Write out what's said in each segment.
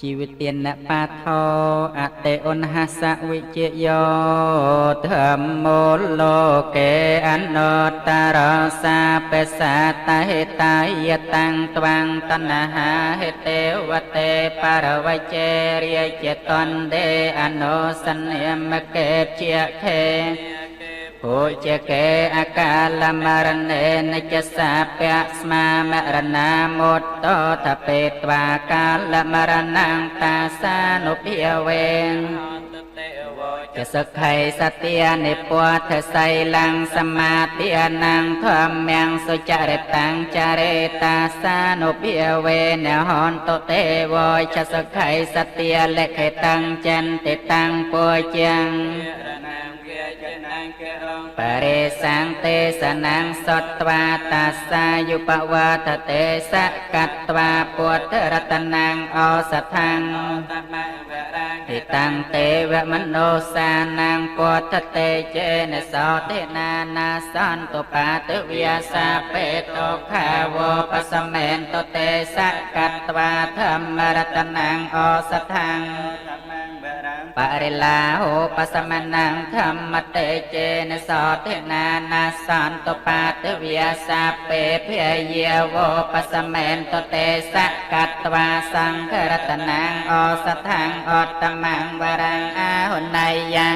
ជីវិទានបាថោអតេឧនហសវិជ្ជយោធម្មោលោកេអនុត្តរសាបេសាតហេតាយតាំងត្វាំងតណ្ហាហេទេវតេបរវជេរិយចេតនដេអនុសន្និមកេជាខេពុជកេអកាលមរណេនិច្ចសាពៈស្មាមរណាមុតតតបេត្វាកាលមរណងតាសានុភិវេនចសក្ខៃសទានិពុទ្ធសៃលੰសមាទានੰធម្មំសុចរិតੰចរេតាសានុភិវេនហន្តទេវចសក្ខៃសទាលិខិតੰចន្តិតੰពុជੰបរិសង្ទេសនំសត្វាតាសាយុបវតទេសកត្វាពុទ្ធរតនំអសថੰហិតੰទេវមនោសានំពុទ្ធតេចេនសោទេនានាសន្តុបាទវិសាបេតោខាវោបសមេនតុទេសកត្វាធម្មរតនំអសថੰបរិលាហោបសមណੰធម្មតេចេនសោទេនានាសន្តុបាទវិសាបេភយាវោបសមេនតុទេសកត្វាសង្ឃរតនំអសថੰអត្តមੰវរੰអាហុណៃយੰ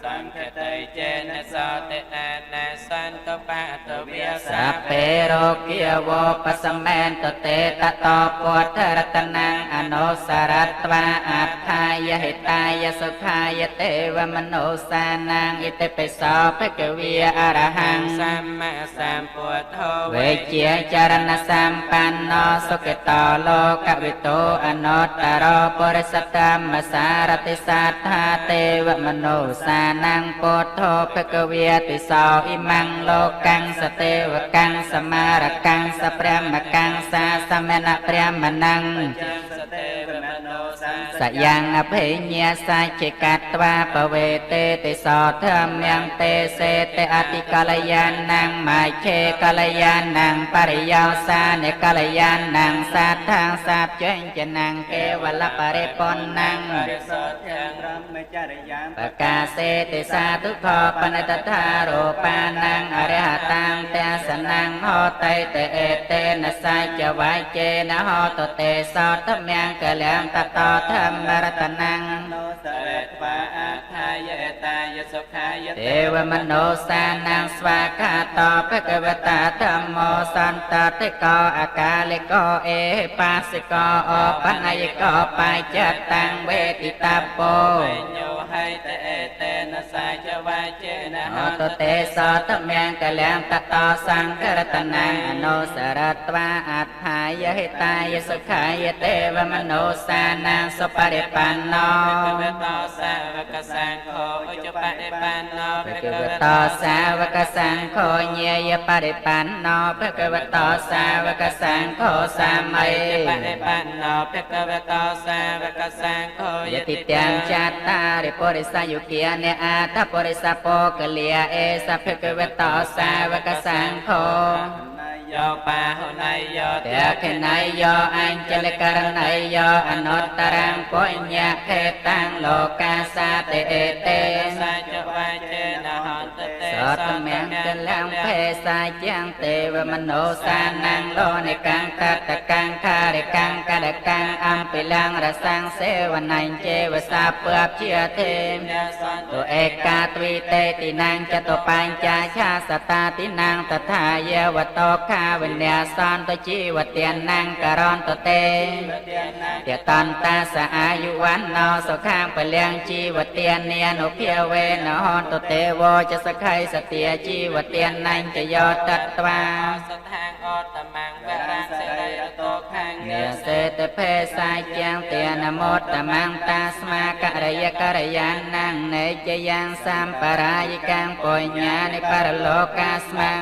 សង្ឃតេចេនសោទេនានាសន្តុបាទវិសាបេរោគាវោបសមេនតុទេតតោពុទ្ធរតនំអនុសារត្វាអត្ថាយហេតាយសុខាយទេវមនោសានំឥតិពិសោភគវីអរហੰសម្មាសម្ពុទ្ធោវេជាចរណសម្បណ្ណោសុគតោលោកវិតោអនុត្តរោបរិសត្តមសារតិសត្ថាទេវមនោសានំពុទ្ធោភគវីតិសោឥមੰលោកੰសទេវកੰសមារកੰសព្រាមកੰសាសមណព្រាមណੰសយ៉ាងអភិញ្ញាសាចិកត្វាបវេទេតិសោធម្មំទេសេតអតិកលយានੰមច្ឆេកលយានੰបរិយោសានិកលយានੰសាថាងសាបចេញចនੰកេវលបរិពន្ធੰបកាសេតិសាទុខបនតថារោបានੰអរហតាំទេសនੰហោតៃតេអេតេនសច្ចវៃជេនហោតទេសោតមំកលំតតោធម្មរតនੰទេវមនោសានំស្វាកាតោភគវតាធម្មោសន្តតិកោអកាલિកោអេបាសិកោអបណយកោបញ្ចតੰវេទិតាពោញោហៃតេតេនសាចវៃជេនហោតទេសោតមំកលំតតោសង្ឃរតនំអនុសារត្វាអត្ថាយហេតាយសុខាយទេវមនោសានំសុបរិបណ្ណោភគវតោសាវកសង្ឃោឧចបរិបណ្ណោភគវតោសាវកសង្ឃោញាយបរិបណ្ណោភគវតោសាវកសង្ឃោសាម័យបរិបណ្ណោភគវតោសាវកសង្ឃោយតិទាំងចតារិពុរិសយុគានេអតពុរិសពោកលិអេសភគវតោសាវកសង្ឃោយោបាហុណៃយោតេខេណៃយោអញ្ចលករណៃយោអនុត្តរំពុញ្ញខេតាំងលោកាសាតេអេតេសច្ចវៃជេនហន្តតេសតមំកលំភេសាជាងទេវមនោសានំលោនិកੰកតកੰខារិកੰកដកੰអំពិលំរសੰសេវណៃជេវសាពើជាទេទុឯកាទ្វីតេតិណੰចតុបញ្ចាឆាសតាតិណੰតថាយវតោខាវិញ្ញាសន្តជីវទានណੰករន្តតេយតន្តាសអាយុវណ្ណោសុខាងពលំជីវទាននានុភាវេនហន្តទេវចសក្ខៃសទាជីវទានណੰចយោតត្វាសថាងអតមੰវរៈសេរីរតោខាងនិសេតភេសាជាងទានមោតមੰតាស្មាករយករយានណੰនេចយ៉ាងសម្បរាយកាំងបុញ្ញានិបរលោកាស្មੰ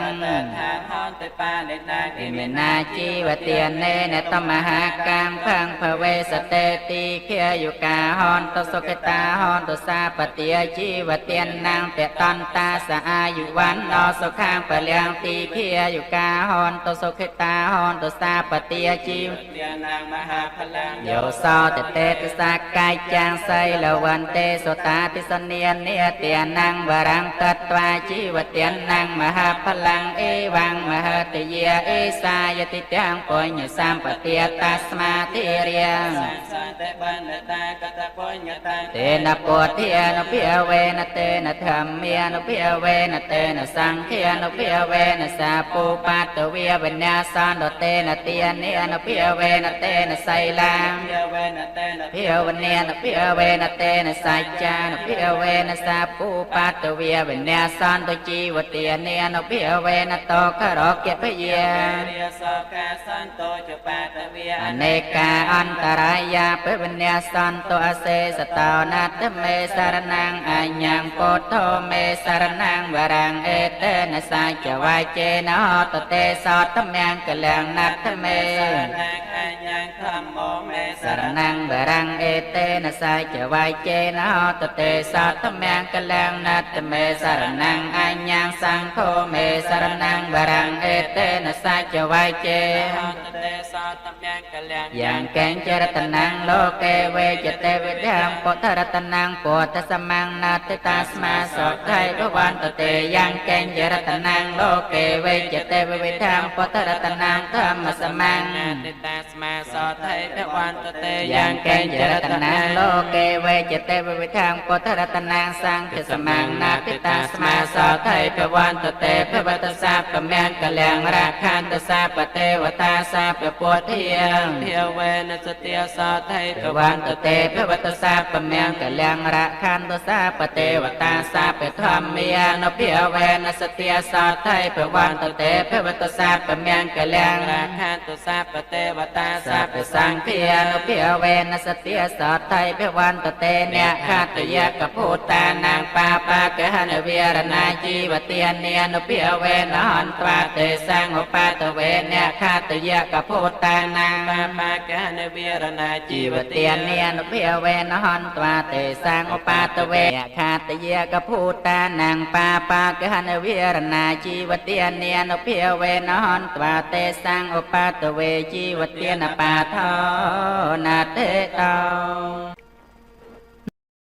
ហន្តបានិណាគិមេណាជីវទាននេនតមហាកាំផੰភវេសតេតិខេយុកាហន្តសុខតាហន្តសាបទាជីវទានណੰតតន្តាសអាយុវណ្ណោសុខាងពលំទីខេយុកាហន្តសុខតាហន្តសាបទាជីវ ยนางมหาพลัง โยโสตเตติสากายจางไสลวันเตโสตาติสเนียนเนียเตียนังวรังตัตวาจีวเตียนนังมหาพลังเอวังมหาติเยเอสายติจังปุญญสามปเตียตัสมาติเรียง สันเตบันตากตปุญญตัง เตนะปวดเทียนุเพียเวนะเตนะธรรมเมียนุเพียเวนะเตนะสังเทียนุเพียเวนะสาปูปัตตเวียวิญญาสันโดเตนะเตียนเนียนุเพียเวนะเตนะไสลัง เพียเวนะเตนะ เพียวันเนียนุเพียเวนะเตนะสัจจานุเพียเวนะสาปูปัตตเวียวิญญาสันโดจีวเตียนเนียนุเพียเวนะโตขรอกเกพเย เรียสกาสันโตจปาตเวีย อเนกาอันตรายาเปวิญญาสันโตอเสสตาวนาตเมสารนังอัญญังโพโธเมสารนังวรังเอเตนะสาจวายเจนะหตเตสอตเมงกะลังนัตเม นางอัญญังธรรมโมเมส สารนังวรังเอเตนะสาจวายเจนะหตเตสอตเมงกะลังนัตเมสารนังอัญญังสังโฆเมสารนังวรังเอเตนะสาจวายเจ เตสอตเมงกะลัง ยังแกงเจรตนังโลเกเวจเตวิดังปุถรัตนังปุถสมังนาติตาสมาสดไทยพระวันตเตยังแกงเจรตนังโลเกเวจเตวิดังปุถรัตนังธรรมสมัง ติตาสมาสอไทยพระวันตเต ยังแกงเจรตนังโลเกเวจเตวิดังปุถรัตนังสังฆสมังนาติตาสมาสดไทยพระวันตเตพระวัตสาปะแมงกะแลงราคันตสาปเทวตาสาปะปวดเทียง เพียเวนะสติยสอไทย พระวันตเตพระวัตสาปะแมงกะแลงราคันตสาปเทวตาสาปะธรรมเมียนเพียเวนะสติยสอไทยพระวันตเตพระวัตสาปะแมงกะแลง รา รา คันตุสาปเทวตา สา สา ป ป สังเพียนเพียเวนะสติยสอไทยพระวันตเตเนี่ยคาตยะกะพูตานางปาปากะหนเวียรนาจีวเตียนเนียนเพียเวนะหันตวาเตสังอุปาตเวเนี่ยคาตยะกะพูตานาง ปาปากะนเวียรนาจี จี ว ว เตี เตี ย ย น น เนี เนี ย ย น นเพียเวนหันตวาเตสังอุปาตเวคาตเยกพูตานังปาปากหันเวียรนาจีวเตียนเนียนเพียเวนหันตวาเตสังอุปาตเวจีวเตียนปาทอนาเตตา